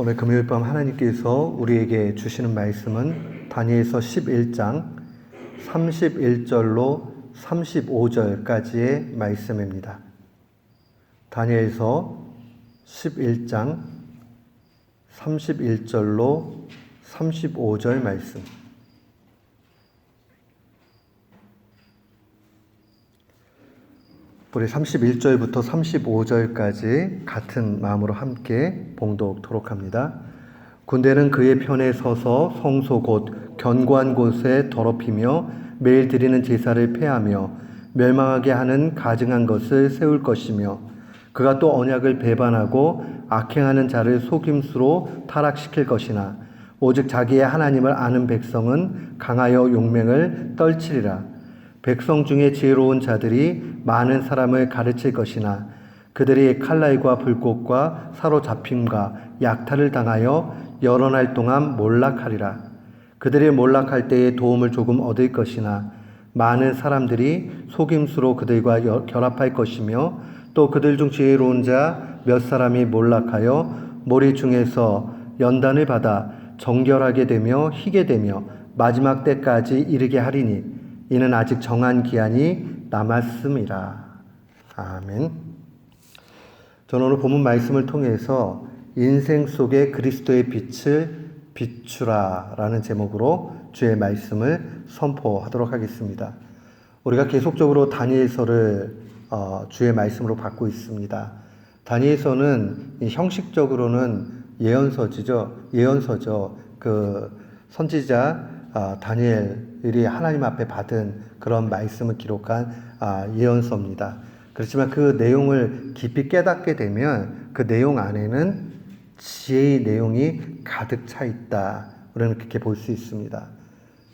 오늘 금요일 밤 하나님께서 우리에게 주시는 말씀은 다니엘서 11장 31절로 35절까지의 말씀입니다. 다니엘서 11장 31절로 35절 말씀. 우리 31절부터 35절까지 같은 마음으로 함께 봉독토록 합니다. 군대는 그의 편에 서서 성소 곧 견고한 곳에 더럽히며 매일 드리는 제사를 폐하며 멸망하게 하는 가증한 것을 세울 것이며 그가 또 언약을 배반하고 악행하는 자를 속임수로 타락시킬 것이나 오직 자기의 하나님을 아는 백성은 강하여 용맹을 떨치리라. 백성 중에 지혜로운 자들이 많은 사람을 가르칠 것이나 그들이 칼날과 불꽃과 사로잡힘과 약탈을 당하여 여러 날 동안 몰락하리라. 그들이 몰락할 때에 도움을 조금 얻을 것이나 많은 사람들이 속임수로 그들과 결합할 것이며 또 그들 중 지혜로운 자 몇 사람이 몰락하여 무리 중에서 연단을 받아 정결하게 되며 희게 되며 마지막 때까지 이르게 하리니 이는 아직 정한 기한이 남았음이라. 아멘. 저는 오늘 본문 말씀을 통해서 인생 속에 그리스도의 빛을 비추라 라는 제목으로 주의 말씀을 선포하도록 하겠습니다. 우리가 계속적으로 다니엘서를 주의 말씀으로 받고 있습니다. 다니엘서는 형식적으로는 예언서죠. 그 선지자 다니엘이 하나님 앞에 받은 그런 말씀을 기록한 예언서입니다. 그렇지만 그 내용을 깊이 깨닫게 되면 그 내용 안에는 지혜의 내용이 가득 차 있다. 우리는 그렇게 볼 수 있습니다.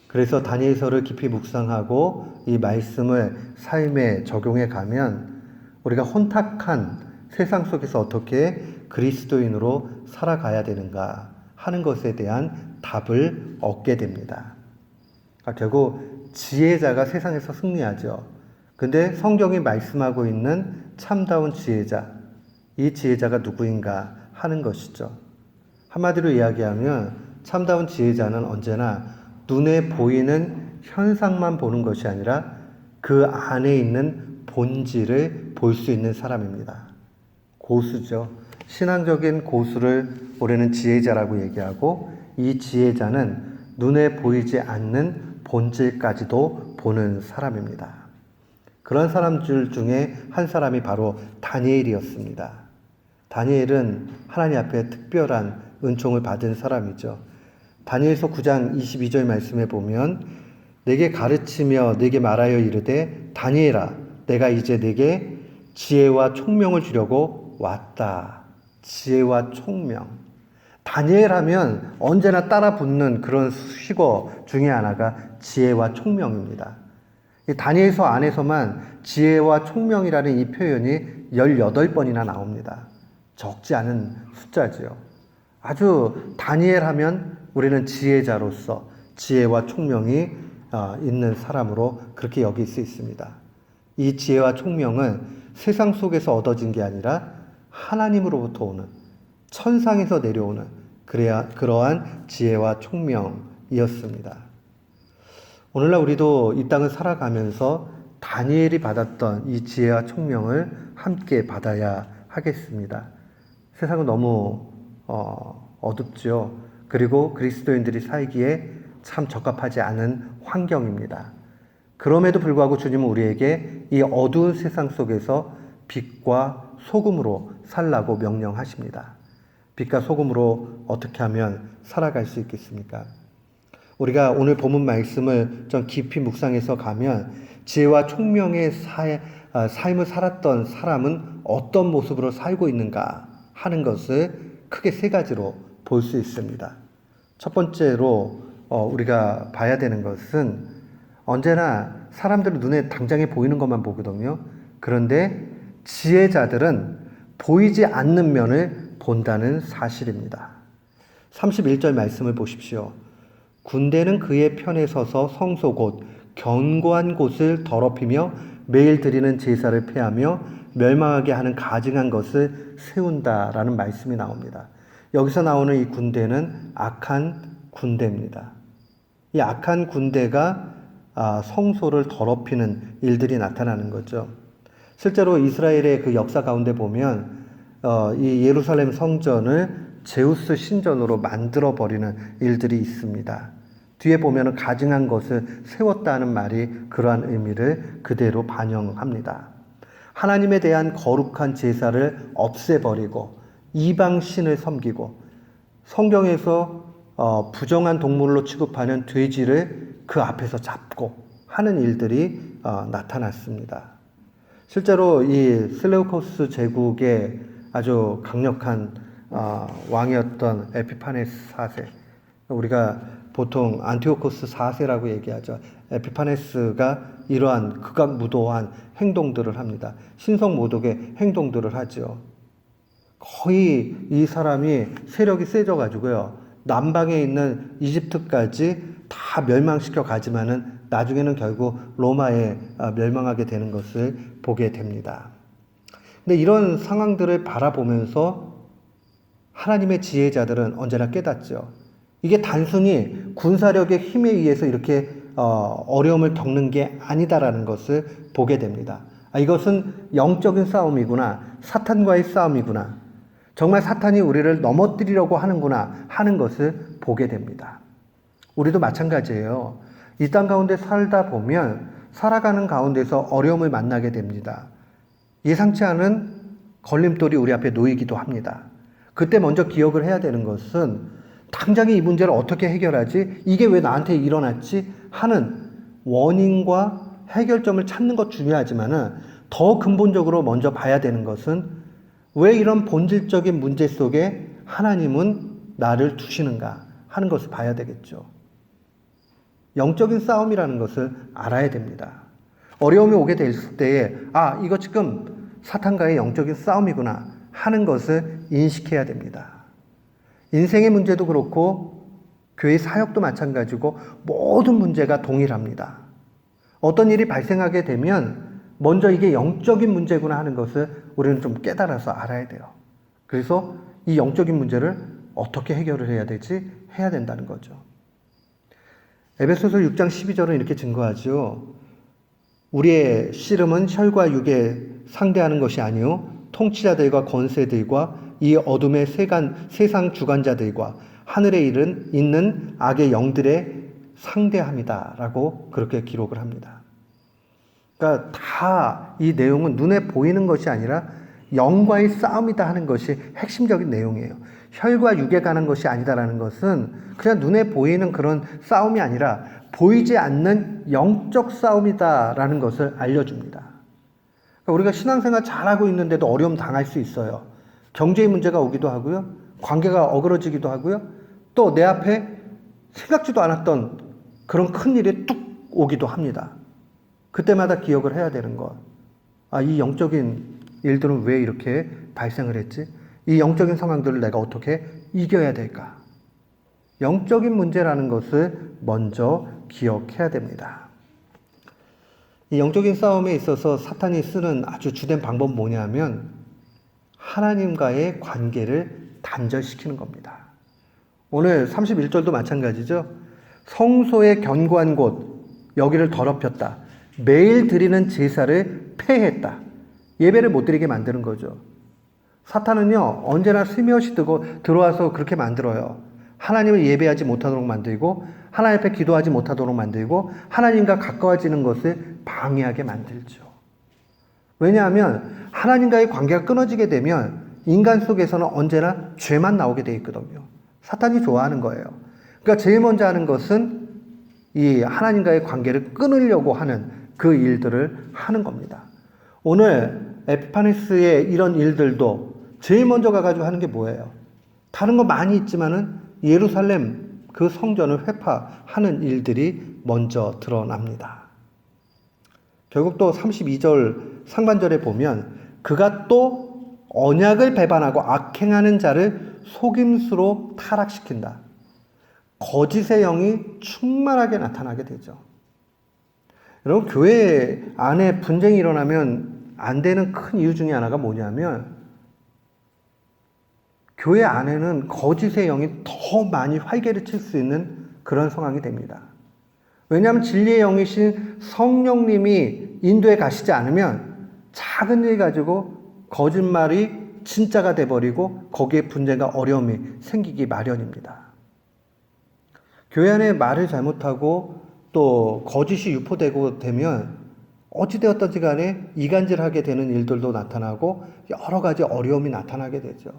그래서 다니엘서를 깊이 묵상하고 이 말씀을 삶에 적용해 가면 우리가 혼탁한 세상 속에서 어떻게 그리스도인으로 살아가야 되는가 하는 것에 대한 답을 얻게 됩니다. 결국 지혜자가 세상에서 승리하죠. 근데 성경이 말씀하고 있는 참다운 지혜자, 이 지혜자가 누구인가 하는 것이죠. 한마디로 이야기하면 참다운 지혜자는 언제나 눈에 보이는 현상만 보는 것이 아니라 그 안에 있는 본질을 볼 수 있는 사람입니다. 고수죠. 신앙적인 고수를 우리는 지혜자라고 얘기하고 이 지혜자는 눈에 보이지 않는 본질까지도 보는 사람입니다. 그런 사람들 중에 한 사람이 바로 다니엘이었습니다. 다니엘은 하나님 앞에 특별한 은총을 받은 사람이죠. 다니엘서 9장 22절 말씀에 보면 내게 가르치며 내게 말하여 이르되 다니엘아 내가 이제 내게 지혜와 총명을 주려고 왔다. 지혜와 총명. 다니엘 하면 언제나 따라 붙는 그런 수식어 중에 하나가 지혜와 총명입니다. 이 다니엘서 안에서만 지혜와 총명이라는 이 표현이 18번이나 나옵니다. 적지 않은 숫자지요. 아주 다니엘 하면 우리는 지혜자로서 지혜와 총명이 있는 사람으로 그렇게 여길 수 있습니다. 이 지혜와 총명은 세상 속에서 얻어진 게 아니라 하나님으로부터 오는 천상에서 내려오는 그러한 지혜와 총명이었습니다. 오늘날 우리도 이 땅을 살아가면서 다니엘이 받았던 이 지혜와 총명을 함께 받아야 하겠습니다. 세상은 너무 어둡죠. 그리고 그리스도인들이 살기에 참 적합하지 않은 환경입니다. 그럼에도 불구하고 주님은 우리에게 이 어두운 세상 속에서 빛과 소금으로 살라고 명령하십니다. 빛과 소금으로 어떻게 하면 살아갈 수 있겠습니까? 우리가 오늘 본문 말씀을 좀 깊이 묵상해서 가면 지혜와 총명의 삶을 살았던 사람은 어떤 모습으로 살고 있는가 하는 것을 크게 세 가지로 볼 수 있습니다. 첫 번째로 우리가 봐야 되는 것은 언제나 사람들은 눈에 당장에 보이는 것만 보거든요. 그런데 지혜자들은 보이지 않는 면을 본다는 사실입니다. 31절 말씀을 보십시오. 군대는 그의 편에 서서 성소 곧 견고한 곳을 더럽히며 매일 드리는 제사를 폐하며 멸망하게 하는 가증한 것을 세운다라는 말씀이 나옵니다. 여기서 나오는 이 군대는 악한 군대입니다. 이 악한 군대가 성소를 더럽히는 일들이 나타나는 거죠. 실제로 이스라엘의 그 역사 가운데 보면 이 예루살렘 성전을 제우스 신전으로 만들어 버리는 일들이 있습니다. 뒤에 보면 가증한 것을 세웠다는 말이 그러한 의미를 그대로 반영합니다. 하나님에 대한 거룩한 제사를 없애버리고 이방 신을 섬기고 성경에서 부정한 동물로 취급하는 돼지를 그 앞에서 잡고 하는 일들이 나타났습니다. 실제로 이 슬레우코스 제국의 아주 강력한 왕이었던 에피파네스 4세, 우리가 보통 안티오코스 4세라고 얘기하죠. 에피파네스가 이러한 극악무도한 행동들을 합니다. 신성모독의 행동들을 하죠. 거의 이 사람이 세력이 세져가지고요, 남방에 있는 이집트까지 다 멸망시켜 가지만은 나중에는 결국 로마에 멸망하게 되는 것을 보게 됩니다. 근데 이런 상황들을 바라보면서 하나님의 지혜자들은 언제나 깨닫죠. 이게 단순히 군사력의 힘에 의해서 이렇게 어려움을 겪는 게 아니다라는 것을 보게 됩니다. 이것은 영적인 싸움이구나, 사탄과의 싸움이구나, 정말 사탄이 우리를 넘어뜨리려고 하는구나 하는 것을 보게 됩니다. 우리도 마찬가지예요. 이 땅 가운데 살다 보면 살아가는 가운데서 어려움을 만나게 됩니다. 예상치 않은 걸림돌이 우리 앞에 놓이기도 합니다. 그때 먼저 기억을 해야 되는 것은 당장에 이 문제를 어떻게 해결하지? 이게 왜 나한테 일어났지? 하는 원인과 해결점을 찾는 것 중요하지만은 더 근본적으로 먼저 봐야 되는 것은 왜 이런 본질적인 문제 속에 하나님은 나를 두시는가 하는 것을 봐야 되겠죠. 영적인 싸움이라는 것을 알아야 됩니다. 어려움이 오게 될 때에 이거 지금 사탄과의 영적인 싸움이구나 하는 것을 인식해야 됩니다. 인생의 문제도 그렇고 교회 사역도 마찬가지고 모든 문제가 동일합니다. 어떤 일이 발생하게 되면 먼저 이게 영적인 문제구나 하는 것을 우리는 좀 깨달아서 알아야 돼요. 그래서 이 영적인 문제를 어떻게 해결을 해야 되지? 해야 된다는 거죠. 에베소서 6장 12절은 이렇게 증거하죠. 우리의 씨름은 혈과 육에 상대하는 것이 아니요 통치자들과 권세들과 이 어둠의 세상 주관자들과 하늘에 있는 악의 영들의 상대함이다 라고 그렇게 기록을 합니다. 그러니까 다 이 내용은 눈에 보이는 것이 아니라 영과의 싸움이다 하는 것이 핵심적인 내용이에요. 혈과 육에 가는 것이 아니다라는 것은 그냥 눈에 보이는 그런 싸움이 아니라 보이지 않는 영적 싸움이다라는 것을 알려줍니다. 그러니까 우리가 신앙생활 잘하고 있는데도 어려움 당할 수 있어요. 경제의 문제가 오기도 하고요. 관계가 어그러지기도 하고요. 또 내 앞에 생각지도 않았던 그런 큰 일이 뚝 오기도 합니다. 그때마다 기억을 해야 되는 것. 이 영적인 일들은 왜 이렇게 발생을 했지? 이 영적인 상황들을 내가 어떻게 이겨야 될까? 영적인 문제라는 것을 먼저 기억해야 됩니다. 이 영적인 싸움에 있어서 사탄이 쓰는 아주 주된 방법은 뭐냐면 하나님과의 관계를 단절시키는 겁니다. 오늘 31절도 마찬가지죠. 성소의 견고한 곳, 여기를 더럽혔다. 매일 드리는 제사를 폐했다. 예배를 못 드리게 만드는 거죠. 사탄은요, 언제나 슬며시 들어와서 그렇게 만들어요. 하나님을 예배하지 못하도록 만들고, 하나님 앞에 기도하지 못하도록 만들고, 하나님과 가까워지는 것을 방해하게 만들죠. 왜냐하면 하나님과의 관계가 끊어지게 되면 인간 속에서는 언제나 죄만 나오게 돼 있거든요. 사탄이 좋아하는 거예요. 그러니까 제일 먼저 하는 것은 이 하나님과의 관계를 끊으려고 하는 그 일들을 하는 겁니다. 오늘 에피파네스의 이런 일들도 제일 먼저 가가지고 하는 게 뭐예요? 다른 거 많이 있지만은 예루살렘 그 성전을 회파하는 일들이 먼저 드러납니다. 결국 또 32절 상반절에 보면 그가 또 언약을 배반하고 악행하는 자를 속임수로 타락시킨다. 거짓의 영이 충만하게 나타나게 되죠. 여러분, 교회 안에 분쟁이 일어나면 안 되는 큰 이유 중에 하나가 뭐냐면 교회 안에는 거짓의 영이 더 많이 활개를 칠 수 있는 그런 상황이 됩니다. 왜냐하면 진리의 영이신 성령님이 인도에 가시지 않으면 작은 일 가지고 거짓말이 진짜가 돼버리고 거기에 분쟁과 어려움이 생기기 마련입니다. 교회 안에 말을 잘못하고 또 거짓이 유포되고 되면 어찌되었든지 간에 이간질하게 되는 일들도 나타나고 여러 가지 어려움이 나타나게 되죠.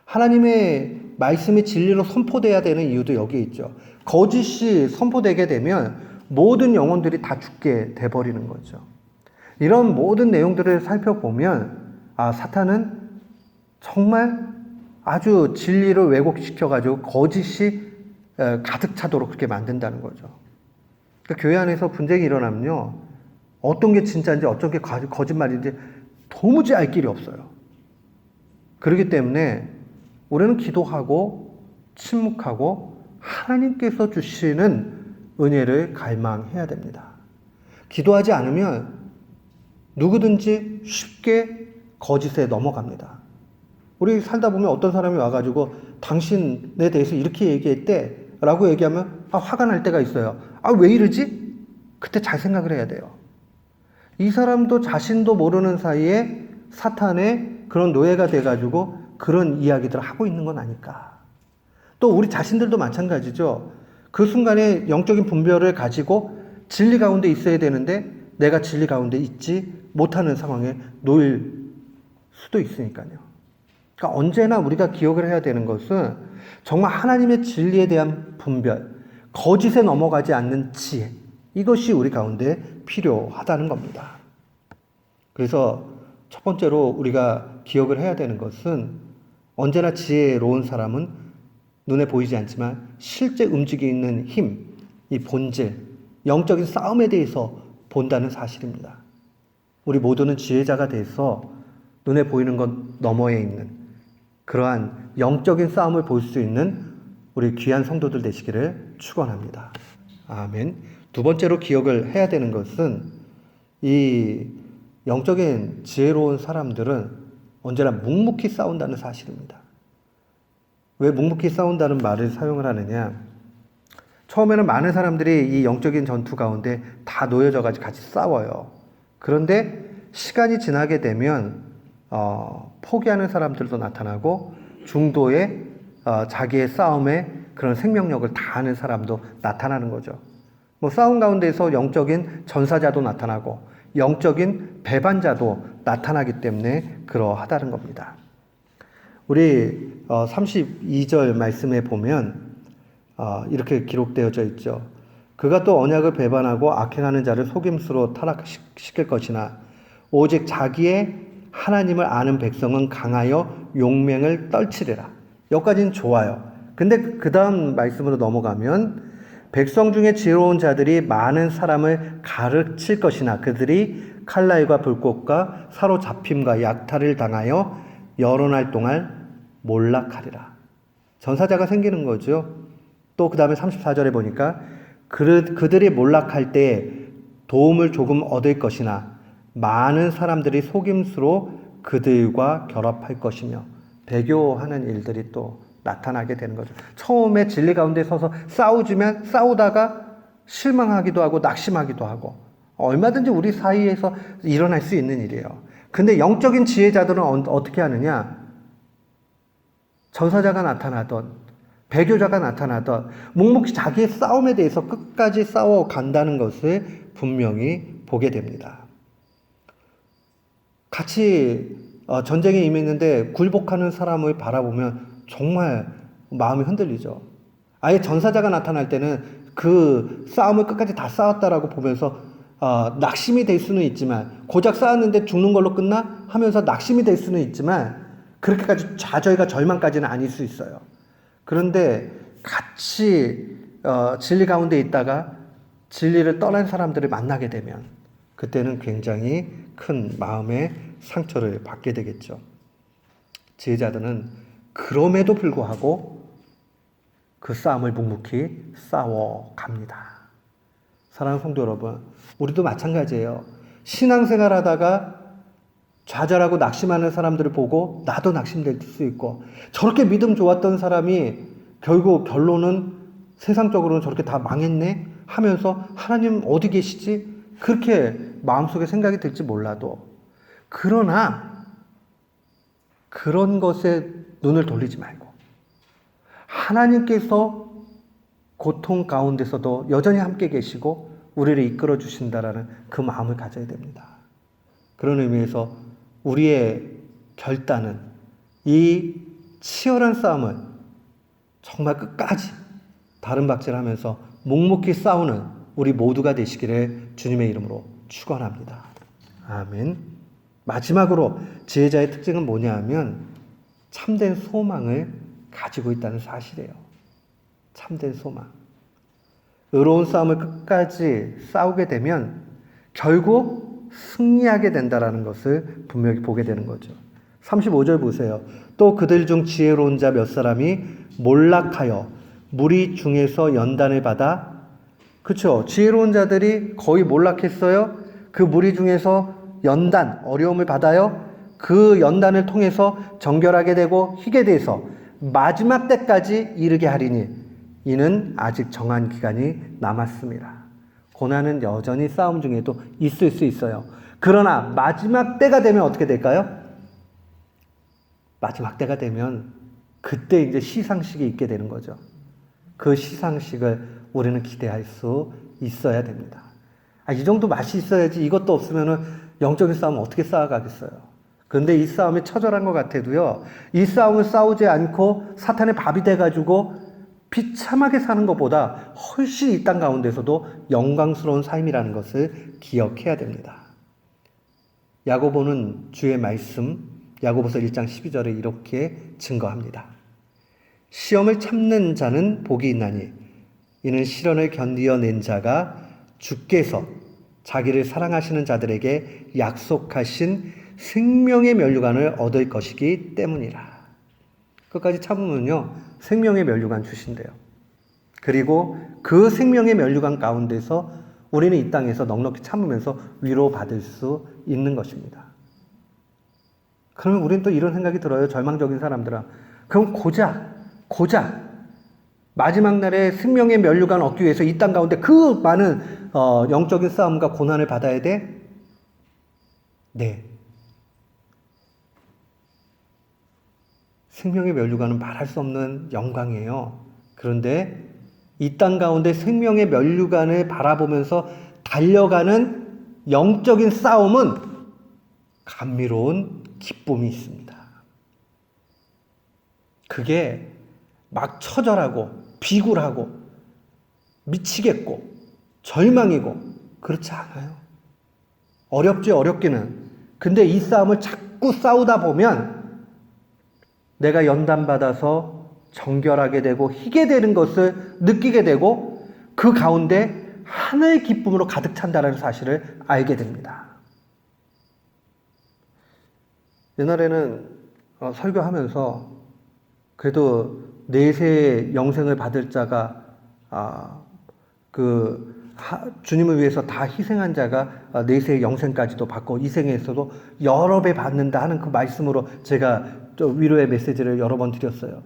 하나님의 말씀이 진리로 선포돼야 되는 이유도 여기에 있죠. 거짓이 선포되게 되면 모든 영혼들이 다 죽게 돼버리는 거죠. 이런 모든 내용들을 살펴보면 사탄은 정말 아주 진리를 왜곡시켜가지고 거짓이 가득 차도록 그렇게 만든다는 거죠. 그러니까 교회 안에서 분쟁이 일어나면요, 어떤 게 진짜인지 어떤 게 거짓말인지 도무지 알 길이 없어요. 그렇기 때문에 우리는 기도하고 침묵하고 하나님께서 주시는 은혜를 갈망해야 됩니다. 기도하지 않으면 누구든지 쉽게 거짓에 넘어갑니다. 우리 살다 보면 어떤 사람이 와가지고 당신에 대해서 이렇게 얘기했대 라고 얘기하면 화가 날 때가 있어요. 왜 이러지? 그때 잘 생각을 해야 돼요. 이 사람도 자신도 모르는 사이에 사탄의 그런 노예가 돼가지고 그런 이야기들을 하고 있는 건 아닐까. 또 우리 자신들도 마찬가지죠. 그 순간에 영적인 분별을 가지고 진리 가운데 있어야 되는데 내가 진리 가운데 있지 못하는 상황에 놓일 수도 있으니까요. 그러니까 언제나 우리가 기억을 해야 되는 것은 정말 하나님의 진리에 대한 분별, 거짓에 넘어가지 않는 지혜, 이것이 우리 가운데 필요하다는 겁니다. 그래서 첫 번째로 우리가 기억을 해야 되는 것은 언제나 지혜로운 사람은 눈에 보이지 않지만 실제 움직이는 힘, 이 본질, 영적인 싸움에 대해서 본다는 사실입니다. 우리 모두는 지혜자가 돼서 눈에 보이는 것 너머에 있는 그러한 영적인 싸움을 볼 수 있는 우리 귀한 성도들 되시기를 축원합니다. 아멘. 두 번째로 기억을 해야 되는 것은 이 영적인 지혜로운 사람들은 언제나 묵묵히 싸운다는 사실입니다. 왜 묵묵히 싸운다는 말을 사용을 하느냐? 처음에는 많은 사람들이 이 영적인 전투 가운데 다 놓여져 가지고 같이 싸워요. 그런데 시간이 지나게 되면 포기하는 사람들도 나타나고 중도에 자기의 싸움에 그런 생명력을 다하는 사람도 나타나는 거죠. 싸움 가운데서 영적인 전사자도 나타나고 영적인 배반자도 나타나기 때문에 그러하다는 겁니다. 우리 32절 말씀에 보면 이렇게 기록되어져 있죠. 그가 또 언약을 배반하고 악행하는 자를 속임수로 타락시킬 것이나 오직 자기의 하나님을 아는 백성은 강하여 용맹을 떨치리라. 여기까지는 좋아요. 근데 그 다음 말씀으로 넘어가면 백성 중에 지혜로운 자들이 많은 사람을 가르칠 것이나 그들이 칼날과 불꽃과 사로잡힘과 약탈을 당하여 여러 날 동안 몰락하리라. 전사자가 생기는 거죠. 또 그 다음에 34절에 보니까 그들이 몰락할 때 도움을 조금 얻을 것이나 많은 사람들이 속임수로 그들과 결합할 것이며 배교하는 일들이 또 나타나게 되는 거죠. 처음에 진리 가운데 서서 싸우다가 실망하기도 하고 낙심하기도 하고 얼마든지 우리 사이에서 일어날 수 있는 일이에요. 근데 영적인 지혜자들은 어떻게 하느냐? 전사자가 나타나던 배교자가 나타나던 묵묵히 자기의 싸움에 대해서 끝까지 싸워간다는 것을 분명히 보게 됩니다. 같이 전쟁에 임했는데 굴복하는 사람을 바라보면 정말 마음이 흔들리죠. 아예 전사자가 나타날 때는 그 싸움을 끝까지 다 싸웠다라고 보면서 낙심이 될 수는 있지만 고작 싸웠는데 죽는 걸로 끝나? 하면서 낙심이 될 수는 있지만 그렇게까지 좌절과 절망까지는 아닐 수 있어요. 그런데 같이 진리 가운데 있다가 진리를 떠난 사람들을 만나게 되면 그때는 굉장히 큰 마음의 상처를 받게 되겠죠. 지혜자들은 그럼에도 불구하고 그 싸움을 묵묵히 싸워갑니다. 사랑하는 성도 여러분, 우리도 마찬가지예요. 신앙생활 하다가 좌절하고 낙심하는 사람들을 보고 나도 낙심될 수 있고, 저렇게 믿음 좋았던 사람이 결국 결론은 세상적으로는 저렇게 다 망했네 하면서 하나님 어디 계시지? 그렇게 마음속에 생각이 들지 몰라도, 그러나 그런 것에 눈을 돌리지 말고 하나님께서 고통 가운데서도 여전히 함께 계시고 우리를 이끌어 주신다라는 그 마음을 가져야 됩니다. 그런 의미에서 우리의 결단은 이 치열한 싸움을 정말 끝까지 다른박질하면서 묵묵히 싸우는 우리 모두가 되시기를 주님의 이름으로 축원합니다. 아멘. 마지막으로 지혜자의 특징은 뭐냐 하면 참된 소망을 가지고 있다는 사실이에요. 참된 소망. 의로운 싸움을 끝까지 싸우게 되면 결국 승리하게 된다라는 것을 분명히 보게 되는 거죠. 35절 보세요. 또 그들 중 지혜로운 자 몇 사람이 몰락하여 무리 중에서 연단을 받아, 그렇죠? 지혜로운 자들이 거의 몰락했어요. 그 무리 중에서 연단, 어려움을 받아요. 그 연단을 통해서 정결하게 되고 희게 돼서 마지막 때까지 이르게 하리니 이는 아직 정한 기간이 남았습니다. 고난은 여전히 싸움 중에도 있을 수 있어요. 그러나 마지막 때가 되면 어떻게 될까요? 마지막 때가 되면 그때 이제 시상식이 있게 되는 거죠. 그 시상식을 우리는 기대할 수 있어야 됩니다. 이 정도 맛이 있어야지, 이것도 없으면은 영적인 싸움은 어떻게 쌓아가겠어요. 그런데 이 싸움이 처절한 것 같아도요, 이 싸움을 싸우지 않고 사탄의 밥이 돼가지고 비참하게 사는 것보다 훨씬 이 땅 가운데서도 영광스러운 삶이라는 것을 기억해야 됩니다. 야고보는 주의 말씀, 야고보서 1장 12절에 이렇게 증거합니다. 시험을 참는 자는 복이 있나니 이는 시련을 견디어낸 자가 주께서 자기를 사랑하시는 자들에게 약속하신 생명의 면류관을 얻을 것이기 때문이라. 끝까지 참으면요, 생명의 면류관 주신대요. 그리고 그 생명의 면류관 가운데서 우리는 이 땅에서 넉넉히 참으면서 위로받을 수 있는 것입니다. 그러면 우리는 또 이런 생각이 들어요. 절망적인 사람들은. 그럼 고작 마지막 날에 생명의 면류관 얻기 위해서 이 땅 가운데 그 많은 영적인 싸움과 고난을 받아야 돼? 네. 생명의 면류관은 말할 수 없는 영광이에요. 그런데 이 땅 가운데 생명의 면류관을 바라보면서 달려가는 영적인 싸움은 감미로운 기쁨이 있습니다. 그게 막 처절하고 비굴하고 미치겠고 절망이고 그렇지 않아요. 어렵지, 어렵기는. 근데 이 싸움을 자꾸 싸우다 보면 내가 연단받아서 정결하게 되고 희게 되는 것을 느끼게 되고 그 가운데 하늘의 기쁨으로 가득 찬다는 사실을 알게 됩니다. 옛날에는 설교하면서 그래도 내세 영생을 받을 자가 주님을 위해서 다 희생한 자가 내세 영생까지도 받고 이 생에서도 여러 배 받는다 하는 그 말씀으로 제가 위로의 메시지를 여러 번 드렸어요.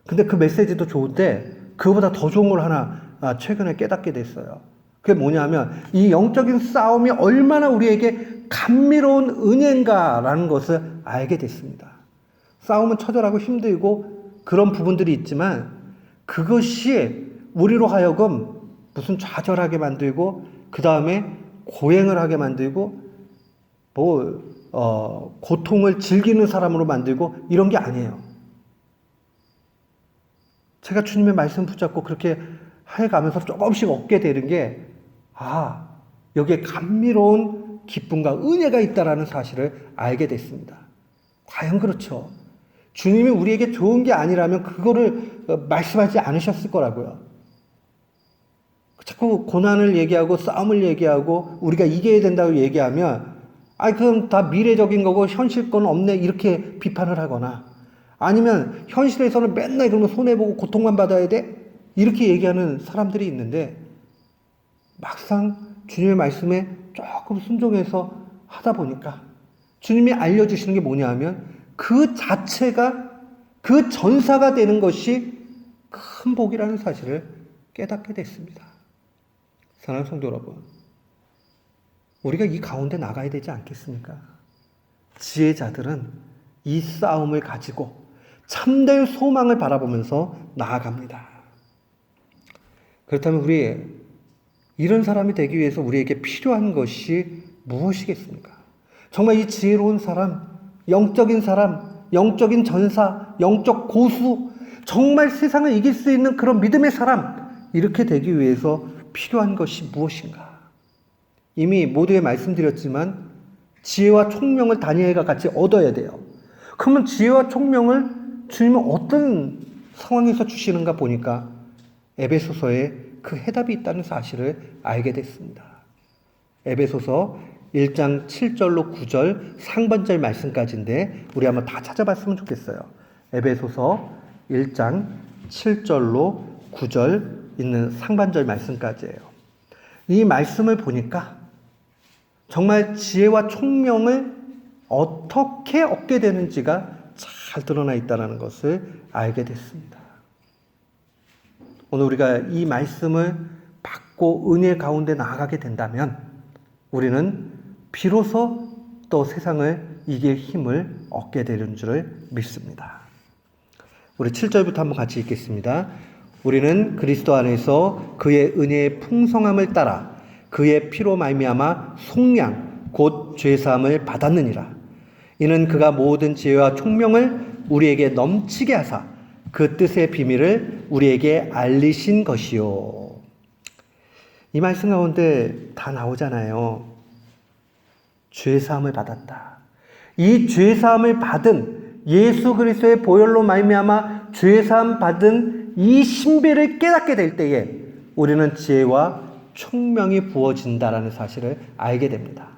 근데 그 메시지도 좋은데 그거보다 더 좋은 걸 하나 최근에 깨닫게 됐어요. 그게 뭐냐면 이 영적인 싸움이 얼마나 우리에게 감미로운 은혜인가라는 것을 알게 됐습니다. 싸움은 처절하고 힘들고 그런 부분들이 있지만 그것이 우리로 하여금 무슨 좌절하게 만들고 그 다음에 고행을 하게 만들고 고통을 즐기는 사람으로 만들고 이런 게 아니에요. 제가 주님의 말씀 붙잡고 그렇게 해가면서 조금씩 얻게 되는 게 여기에 감미로운 기쁨과 은혜가 있다라는 사실을 알게 됐습니다. 과연 그렇죠? 주님이 우리에게 좋은 게 아니라면 그거를 말씀하지 않으셨을 거라고요. 자꾸 고난을 얘기하고 싸움을 얘기하고 우리가 이겨야 된다고 얘기하면 그럼 다 미래적인 거고 현실 건 없네 이렇게 비판을 하거나 아니면 현실에서는 맨날 그러면 손해보고 고통만 받아야 돼? 이렇게 얘기하는 사람들이 있는데 막상 주님의 말씀에 조금 순종해서 하다 보니까 주님이 알려주시는 게 뭐냐 하면 그 자체가 그 전사가 되는 것이 큰 복이라는 사실을 깨닫게 됐습니다. 사랑하는 성도 여러분, 우리가 이 가운데 나가야 되지 않겠습니까? 지혜자들은 이 싸움을 가지고 참된 소망을 바라보면서 나아갑니다. 그렇다면 우리 이런 사람이 되기 위해서 우리에게 필요한 것이 무엇이겠습니까? 정말 이 지혜로운 사람, 영적인 사람, 영적인 전사, 영적 고수, 정말 세상을 이길 수 있는 그런 믿음의 사람, 이렇게 되기 위해서 필요한 것이 무엇인가? 이미 모두에 말씀드렸지만 지혜와 총명을 다니엘과 같이 얻어야 돼요. 그러면 지혜와 총명을 주님은 어떤 상황에서 주시는가 보니까 에베소서에 그 해답이 있다는 사실을 알게 됐습니다. 에베소서 1장 7절로 9절 상반절 말씀까지인데 우리 한번 다 찾아봤으면 좋겠어요. 에베소서 1장 7절로 9절 있는 상반절 말씀까지예요. 이 말씀을 보니까 정말 지혜와 총명을 어떻게 얻게 되는지가 잘 드러나 있다는 것을 알게 됐습니다. 오늘 우리가 이 말씀을 받고 은혜 가운데 나아가게 된다면 우리는 비로소 또 세상을 이길 힘을 얻게 되는 줄을 믿습니다. 우리 7절부터 한번 같이 읽겠습니다. 우리는 그리스도 안에서 그의 은혜의 풍성함을 따라 그의 피로 말미암아 속량 곧 죄사함을 받았느니라. 이는 그가 모든 지혜와 총명을 우리에게 넘치게 하사 그 뜻의 비밀을 우리에게 알리신 것이요. 이 말씀 가운데 다 나오잖아요. 죄사함을 받았다. 이 죄사함을 받은 예수 그리스도의 보혈로 말미암아 죄사함 받은 이 신비를 깨닫게 될 때에 우리는 지혜와 총명이 부어진다라는 사실을 알게 됩니다.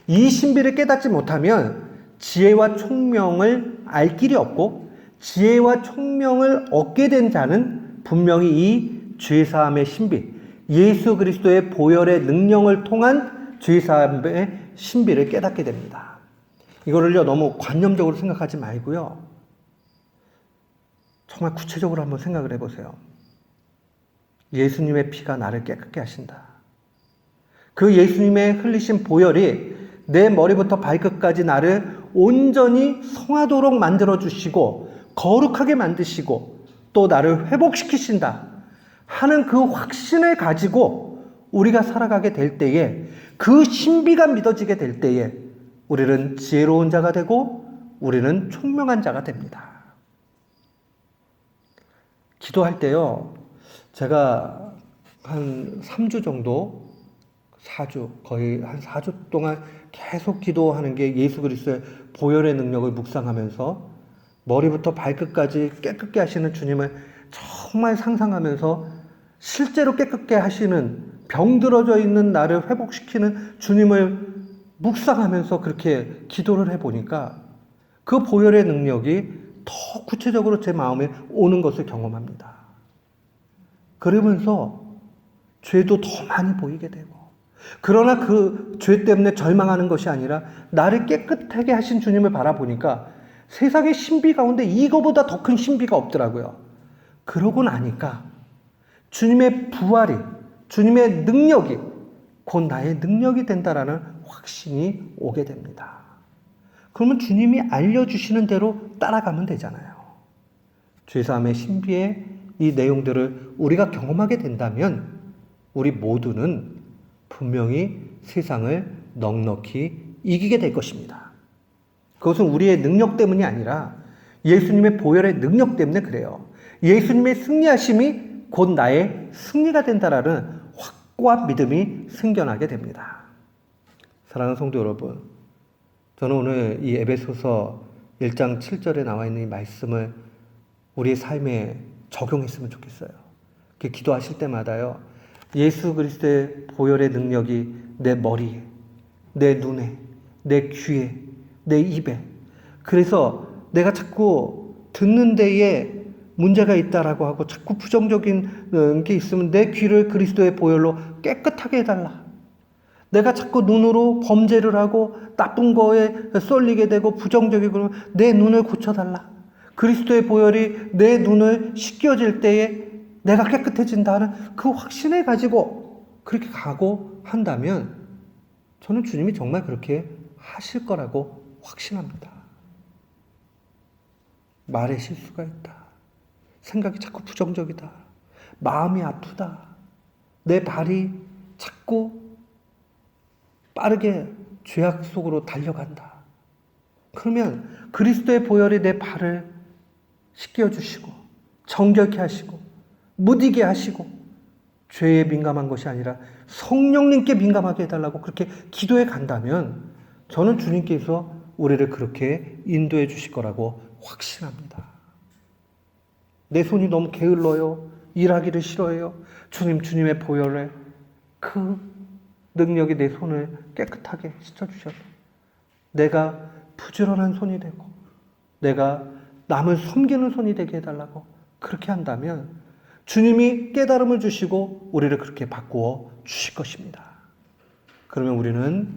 이 신비를 깨닫지 못하면 지혜와 총명을 알 길이 없고 지혜와 총명을 얻게 된 자는 분명히 이 죄사함의 신비, 예수 그리스도의 보혈의 능력을 통한 죄사함의 신비를 깨닫게 됩니다. 이거를요 너무 관념적으로 생각하지 말고요. 정말 구체적으로 한번 생각을 해보세요. 예수님의 피가 나를 깨끗게 하신다. 그 예수님의 흘리신 보혈이 내 머리부터 발끝까지 나를 온전히 성하도록 만들어주시고 거룩하게 만드시고 또 나를 회복시키신다 하는 그 확신을 가지고 우리가 살아가게 될 때에 그 신비가 믿어지게 될 때에 우리는 지혜로운 자가 되고 우리는 총명한 자가 됩니다. 기도할 때요, 제가 한 3주 정도, 4주, 거의 한 4주 동안 계속 기도하는 게 예수 그리스도의 보혈의 능력을 묵상하면서 머리부터 발끝까지 깨끗게 하시는 주님을 정말 상상하면서 실제로 깨끗게 하시는 병들어져 있는 나를 회복시키는 주님을 묵상하면서 그렇게 기도를 해보니까 그 보혈의 능력이 더 구체적으로 제 마음에 오는 것을 경험합니다. 그러면서 죄도 더 많이 보이게 되고 그러나 그 죄 때문에 절망하는 것이 아니라 나를 깨끗하게 하신 주님을 바라보니까 세상의 신비 가운데 이거보다 더 큰 신비가 없더라고요. 그러고 나니까 주님의 부활이, 주님의 능력이 곧 나의 능력이 된다라는 확신이 오게 됩니다. 그러면 주님이 알려주시는 대로 따라가면 되잖아요. 죄사함의 신비의 이 내용들을 우리가 경험하게 된다면 우리 모두는 분명히 세상을 넉넉히 이기게 될 것입니다. 그것은 우리의 능력 때문이 아니라 예수님의 보혈의 능력 때문에 그래요. 예수님의 승리하심이 곧 나의 승리가 된다라는 확고한 믿음이 생겨나게 됩니다. 사랑하는 성도 여러분, 저는 오늘 이 에베소서 1장 7절에 나와 있는 이 말씀을 우리의 삶에 적용했으면 좋겠어요. 기도하실 때마다요, 예수 그리스도의 보혈의 능력이 내 머리에, 내 눈에, 내 귀에, 내 입에, 그래서 내가 자꾸 듣는 데에 문제가 있다라고 하고 자꾸 부정적인 게 있으면 내 귀를 그리스도의 보혈로 깨끗하게 해달라. 내가 자꾸 눈으로 범죄를 하고 나쁜 거에 쏠리게 되고 부정적이고 그러면 내 눈을 고쳐달라. 그리스도의 보혈이 내 눈을 씻겨질 때에 내가 깨끗해진다 하는 그 확신을 가지고 그렇게 가고 한다면 저는 주님이 정말 그렇게 하실 거라고 확신합니다. 말에 실수가 있다. 생각이 자꾸 부정적이다. 마음이 아프다. 내 발이 자꾸 빠르게 죄악 속으로 달려간다. 그러면 그리스도의 보혈이 내 발을 씻겨주시고 정결케 하시고 무디게 하시고 죄에 민감한 것이 아니라 성령님께 민감하게 해달라고 그렇게 기도해 간다면 저는 주님께서 우리를 그렇게 인도해 주실 거라고 확신합니다. 내 손이 너무 게을러요. 일하기를 싫어해요. 주님의 보혈에 그 능력이 내 손을 깨끗하게 씻어주셔서 내가 부지런한 손이 되고 내가 남을 섬기는 손이 되게 해달라고 그렇게 한다면 주님이 깨달음을 주시고 우리를 그렇게 바꾸어 주실 것입니다. 그러면 우리는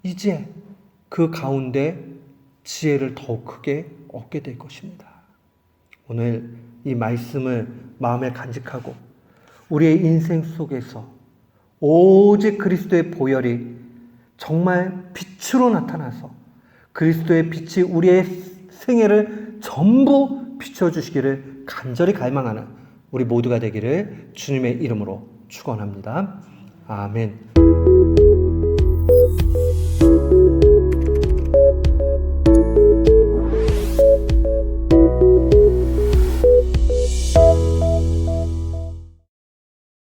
이제 그 가운데 지혜를 더욱 크게 얻게 될 것입니다. 오늘 이 말씀을 마음에 간직하고 우리의 인생 속에서 오직 그리스도의 보혈이 정말 빛으로 나타나서 그리스도의 빛이 우리의 생애를 전부 비춰주시기를 간절히 갈망하는 우리 모두가 되기를 주님의 이름으로 축원합니다. 아멘.